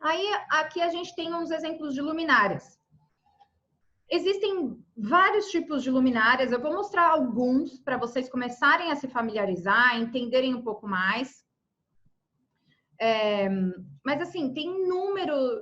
Aí, aqui a gente tem uns exemplos de luminárias. Existem vários tipos de luminárias, eu vou mostrar alguns para vocês começarem a se familiarizar, entenderem um pouco mais. Mas assim, tem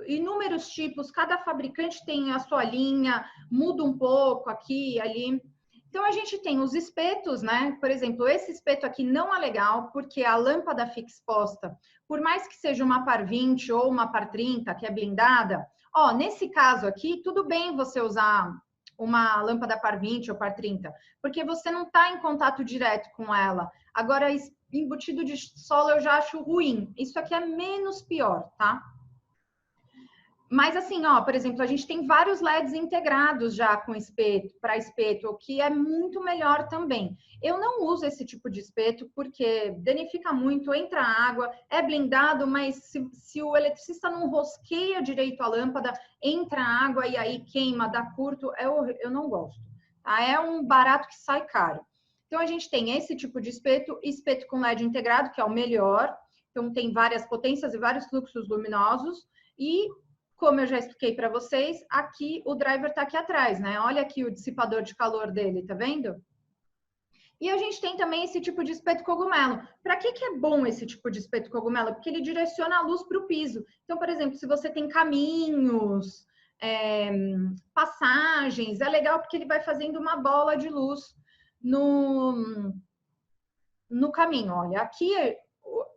inúmeros tipos, cada fabricante tem a sua linha, muda um pouco aqui e ali. Então, a gente tem os espetos, né? Por exemplo, esse espeto aqui não é legal, porque a lâmpada fica exposta, por mais que seja uma par 20 ou uma par 30, que é blindada, ó, nesse caso aqui, tudo bem você usar uma lâmpada par 20 ou par 30, porque você não está em contato direto com ela. Agora, embutido de solo eu já acho ruim. Isso aqui é menos pior, tá? Mas assim, ó, por exemplo, a gente tem vários LEDs integrados já com espeto, para espeto, o que é muito melhor também. Eu não uso esse tipo de espeto porque danifica muito, entra água, é blindado, mas se o eletricista não rosqueia direito a lâmpada, entra água e aí queima, dá curto, eu não gosto. Tá? É um barato que sai caro. Então, a gente tem esse tipo de espeto, espeto com LED integrado, que é o melhor. Então, tem várias potências e vários fluxos luminosos. E como eu já expliquei para vocês, aqui o driver está aqui atrás, né? Olha aqui o dissipador de calor dele, tá vendo? E a gente tem também esse tipo de espeto cogumelo. Para que é bom esse tipo de espeto cogumelo? Porque ele direciona a luz para o piso. Então, por exemplo, se você tem caminhos, passagens, é legal porque ele vai fazendo uma bola de luz no caminho. Olha, aqui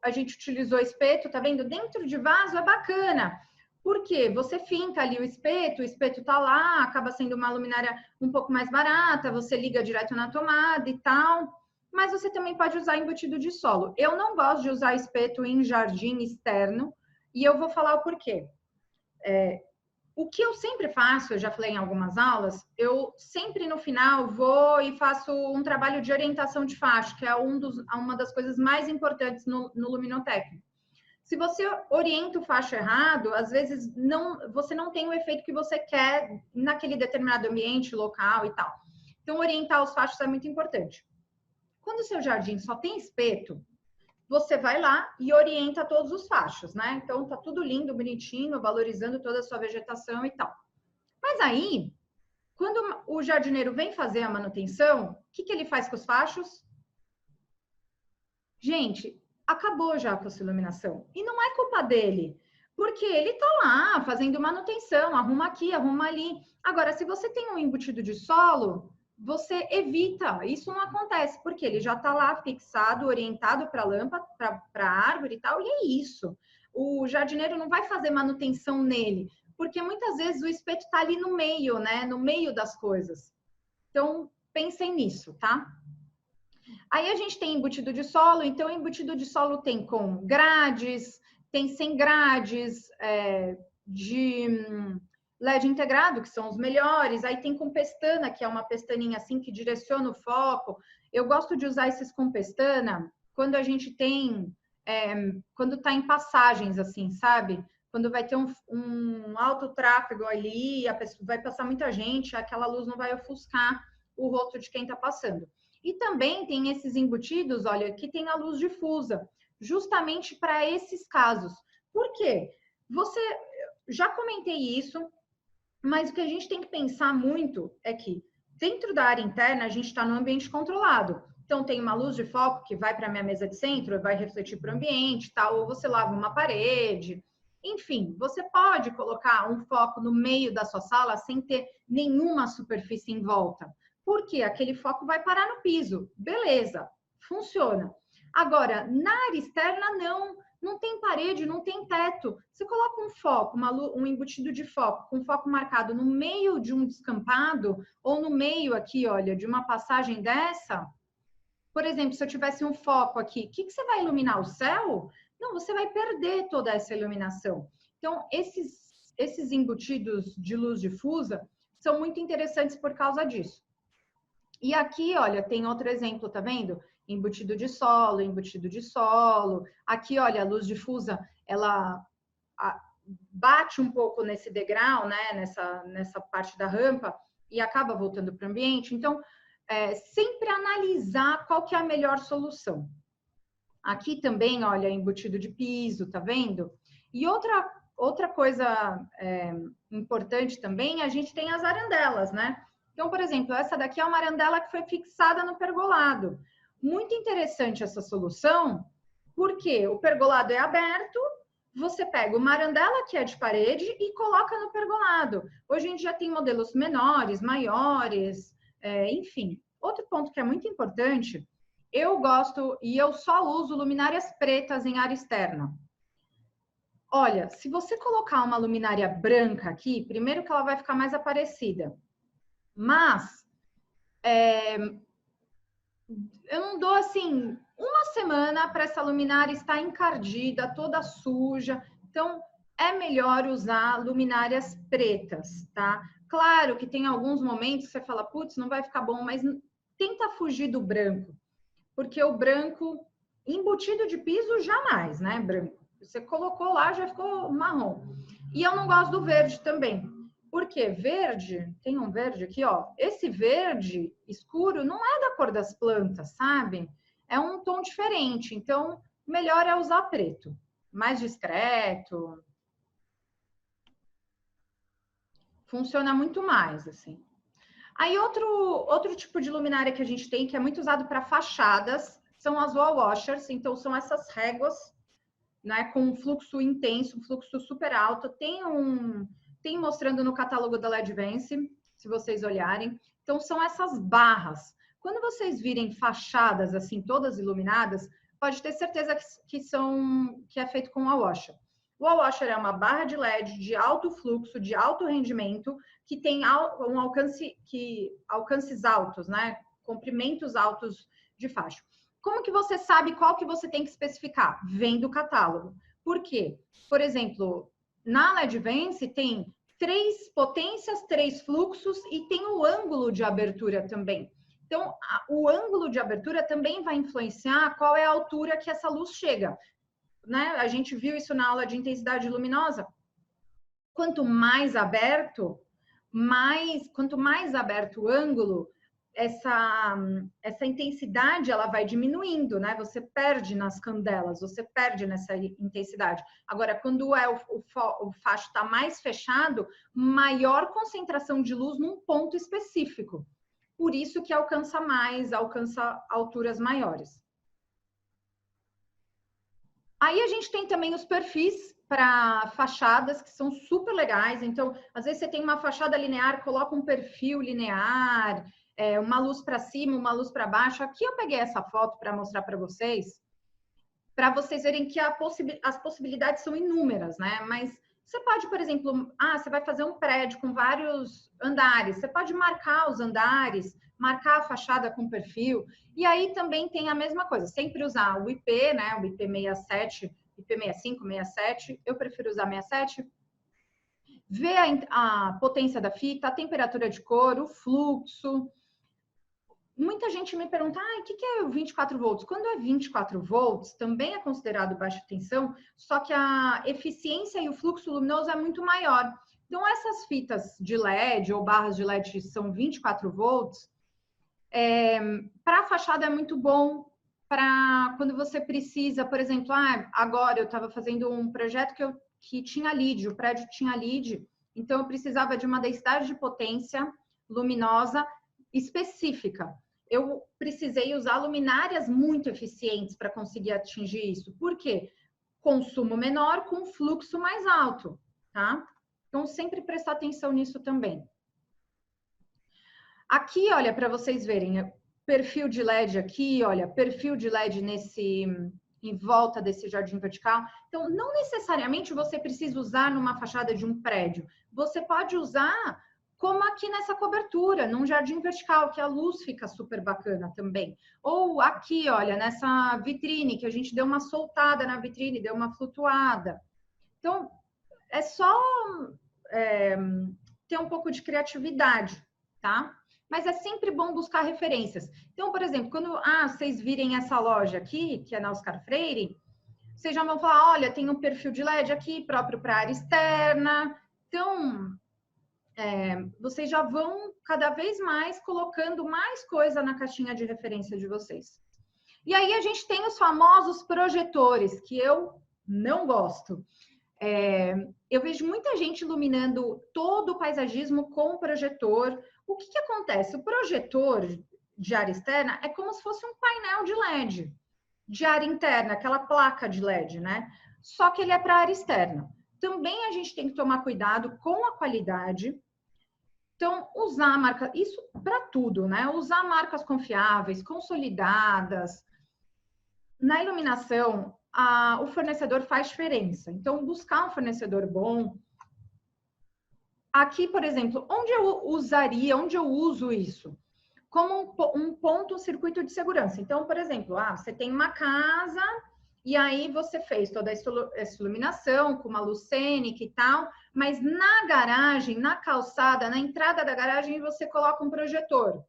a gente utilizou espeto, tá vendo? Dentro de vaso é bacana. Porque você finca ali o espeto tá lá, acaba sendo uma luminária um pouco mais barata, você liga direto na tomada e tal. Mas você também pode usar embutido de solo. Eu não gosto de usar espeto em jardim externo e eu vou falar o porquê. O que eu sempre faço, eu já falei em algumas aulas, eu sempre no final vou e faço um trabalho de orientação de faixa, que é uma das coisas mais importantes no luminotécnico. Se você orienta o facho errado, às vezes você não tem o efeito que você quer naquele determinado ambiente, local e tal. Então, orientar os fachos é muito importante. Quando o seu jardim só tem espeto, você vai lá e orienta todos os fachos, né? Então, tá tudo lindo, bonitinho, valorizando toda a sua vegetação e tal. Mas aí, quando o jardineiro vem fazer a manutenção, o que ele faz com os fachos? Gente, acabou já com a sua iluminação. E não é culpa dele, porque ele tá lá fazendo manutenção, arruma aqui, arruma ali. Agora, se você tem um embutido de solo, você evita, isso não acontece, porque ele já está lá fixado, orientado para a lâmpada, para a árvore e tal, e é isso. O jardineiro não vai fazer manutenção nele, porque muitas vezes o espeto está ali no meio, né? No meio das coisas. Então, pensem nisso, tá? Aí a gente tem embutido de solo, então embutido de solo tem com grades, tem sem grades, de LED integrado, que são os melhores, aí tem com pestana, que é uma pestaninha assim que direciona o foco. Eu gosto de usar esses com pestana quando a gente tem, quando tá em passagens assim, sabe? Quando vai ter um alto tráfego ali, vai passar muita gente, aquela luz não vai ofuscar o rosto de quem está passando. E também tem esses embutidos, olha, que tem a luz difusa, justamente para esses casos. Por quê? Você, já comentei isso, mas o que a gente tem que pensar muito é que dentro da área interna a gente está no ambiente controlado. Então tem uma luz de foco que vai para a minha mesa de centro, vai refletir para o ambiente, tal, ou você lava uma parede. Enfim, você pode colocar um foco no meio da sua sala sem ter nenhuma superfície em volta. Porque aquele foco vai parar no piso. Beleza, funciona. Agora, na área externa, não tem parede, não tem teto. Você coloca um foco, um embutido de foco, com foco marcado no meio de um descampado, ou no meio aqui, olha, de uma passagem dessa. Por exemplo, se eu tivesse um foco aqui, o que você vai iluminar? O céu? Não, você vai perder toda essa iluminação. Então, esses embutidos de luz difusa são muito interessantes por causa disso. E aqui, olha, tem outro exemplo, tá vendo? Embutido de solo, embutido de solo. Aqui, olha, a luz difusa, ela bate um pouco nesse degrau, né? Nessa parte da rampa e acaba voltando para o ambiente. Então, sempre analisar qual que é a melhor solução. Aqui também, olha, embutido de piso, tá vendo? E outra outra coisa importante também, a gente tem as arandelas, né? Então, por exemplo, essa daqui é uma arandela que foi fixada no pergolado. Muito interessante essa solução, porque o pergolado é aberto, você pega uma arandela que é de parede e coloca no pergolado. Hoje a gente já tem modelos menores, maiores, enfim. Outro ponto que é muito importante, eu gosto e eu só uso luminárias pretas em área externa. Olha, se você colocar uma luminária branca aqui, primeiro que ela vai ficar mais aparecida. Mas eu não dou assim uma semana para essa luminária estar encardida, toda suja. Então é melhor usar luminárias pretas, tá? Claro que tem alguns momentos que você fala, putz, não vai ficar bom, mas tenta fugir do branco, porque o branco embutido de piso jamais, né? Branco. Você colocou lá, já ficou marrom. E eu não gosto do verde também. Porque verde, tem um verde aqui, ó. Esse verde escuro não é da cor das plantas, sabe? É um tom diferente. Então, melhor é usar preto. Mais discreto. Funciona muito mais, assim. Aí, outro tipo de luminária que a gente tem, que é muito usado para fachadas, são as wall washers. Então, são essas réguas, né, com um fluxo intenso, um fluxo super alto. Tem mostrando no catálogo da LEDvance, se vocês olharem. Então, são essas barras. Quando vocês virem fachadas, assim, todas iluminadas, pode ter certeza que é feito com wall washer. O wall washer é uma barra de LED de alto fluxo, de alto rendimento, que tem alcances altos, né? Comprimentos altos de faixa. Como que você sabe qual que você tem que especificar? Vem do catálogo. Por quê? Por exemplo, na LEDvance tem 3 potências, 3 fluxos e tem o ângulo de abertura também. Então, o ângulo de abertura também vai influenciar qual é a altura que essa luz chega, né? A gente viu isso na aula de intensidade luminosa. Quanto mais aberto o ângulo, essa intensidade ela vai diminuindo, né? Você perde nas candelas, você perde nessa intensidade. Agora, quando o facho está mais fechado, maior concentração de luz num ponto específico. Por isso que alcança alturas maiores. Aí a gente tem também os perfis para fachadas, que são super legais. Então, às vezes você tem uma fachada linear, coloca um perfil linear, uma luz para cima, uma luz para baixo. Aqui eu peguei essa foto para mostrar para vocês verem que as possibilidades são inúmeras, né? Mas você pode, por exemplo, você vai fazer um prédio com vários andares, você pode marcar os andares, marcar a fachada com perfil, e aí também tem a mesma coisa, sempre usar o IP, né? O IP67, IP65, 67, eu prefiro usar 67, ver a potência da fita, a temperatura de cor, o fluxo. Muita gente me pergunta, o que é o 24 volts? Quando é 24 volts, também é considerado baixa tensão, só que a eficiência e o fluxo luminoso é muito maior. Então, essas fitas de LED ou barras de LED que são 24 volts, para a fachada é muito bom, para quando você precisa, por exemplo, agora eu estava fazendo um projeto que tinha lead, o prédio tinha lead, então eu precisava de uma densidade de potência luminosa específica. Eu precisei usar luminárias muito eficientes para conseguir atingir isso. Por quê? Consumo menor com fluxo mais alto, tá? Então, sempre prestar atenção nisso também. Aqui, olha, para vocês verem, perfil de LED aqui, olha, perfil de LED em volta desse jardim vertical. Então, não necessariamente você precisa usar numa fachada de um prédio. Você pode usar como aqui nessa cobertura, num jardim vertical, que a luz fica super bacana também. Ou aqui, olha, nessa vitrine, que a gente deu uma soltada na vitrine, deu uma flutuada. Então, é só ter um pouco de criatividade, tá? Mas é sempre bom buscar referências. Então, por exemplo, quando vocês virem essa loja aqui, que é na Oscar Freire, vocês já vão falar, olha, tem um perfil de LED aqui, próprio para área externa. Então, vocês já vão cada vez mais colocando mais coisa na caixinha de referência de vocês. E aí a gente tem os famosos projetores, que eu não gosto. Eu vejo muita gente iluminando todo o paisagismo com projetor. O que acontece? O projetor de área externa é como se fosse um painel de LED de área interna, aquela placa de LED, né? Só que ele é para área externa. Também a gente tem que tomar cuidado com a qualidade. Então, usar marca, isso para tudo, né? Usar marcas confiáveis, consolidadas. Na iluminação, o fornecedor faz diferença. Então, buscar um fornecedor bom. Aqui, por exemplo, onde eu uso isso? Como um ponto, um circuito de segurança. Então, por exemplo, você tem uma casa e aí você fez toda essa iluminação com uma luz cênica e tal, mas na garagem, na calçada, na entrada da garagem, você coloca um projetor.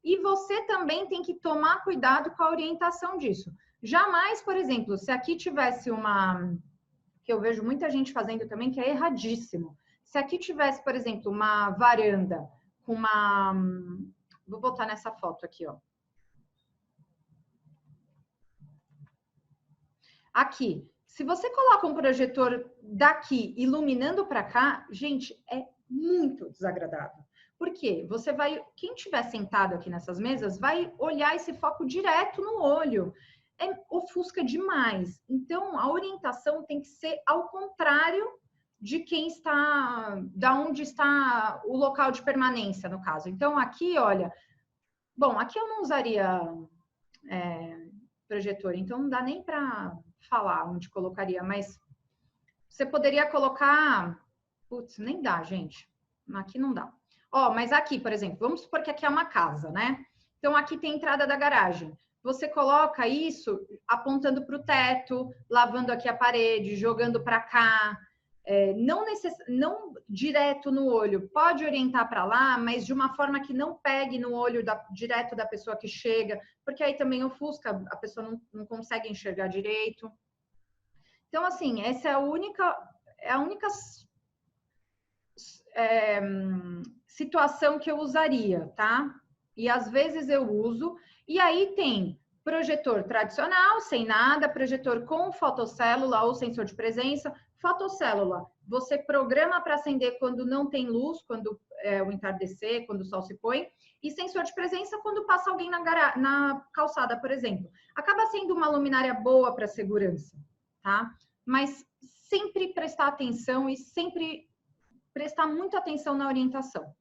E você também tem que tomar cuidado com a orientação disso. Jamais, por exemplo, se aqui tivesse que eu vejo muita gente fazendo também, que é erradíssimo. Se aqui tivesse, por exemplo, uma varanda com uma... Vou botar nessa foto aqui, ó. Aqui, se você coloca um projetor daqui iluminando para cá, gente, é muito desagradável. Por quê? Quem estiver sentado aqui nessas mesas vai olhar esse foco direto no olho. Ofusca demais. Então, a orientação tem que ser ao contrário de quem está, da onde está o local de permanência, no caso. Então, aqui, olha, bom, aqui eu não usaria projetor, então não dá nem para falar onde colocaria, mas você poderia colocar, putz, nem dá, gente, aqui não dá. Ó, mas aqui, por exemplo, vamos supor que aqui é uma casa, né? Então, aqui tem a entrada da garagem. Você coloca isso apontando para o teto, lavando aqui a parede, jogando para cá, não direto no olho, pode orientar para lá, mas de uma forma que não pegue no olho direto da pessoa que chega, porque aí também ofusca, a pessoa não consegue enxergar direito. Então, assim, essa é a única situação que eu usaria, tá? E às vezes eu uso, e aí tem projetor tradicional, sem nada, projetor com fotocélula ou sensor de presença. Fotocélula, você programa para acender quando não tem luz, quando o entardecer, quando o sol se põe, e sensor de presença quando passa alguém na calçada, por exemplo. Acaba sendo uma luminária boa para segurança, tá? Mas sempre prestar atenção e sempre prestar muita atenção na orientação.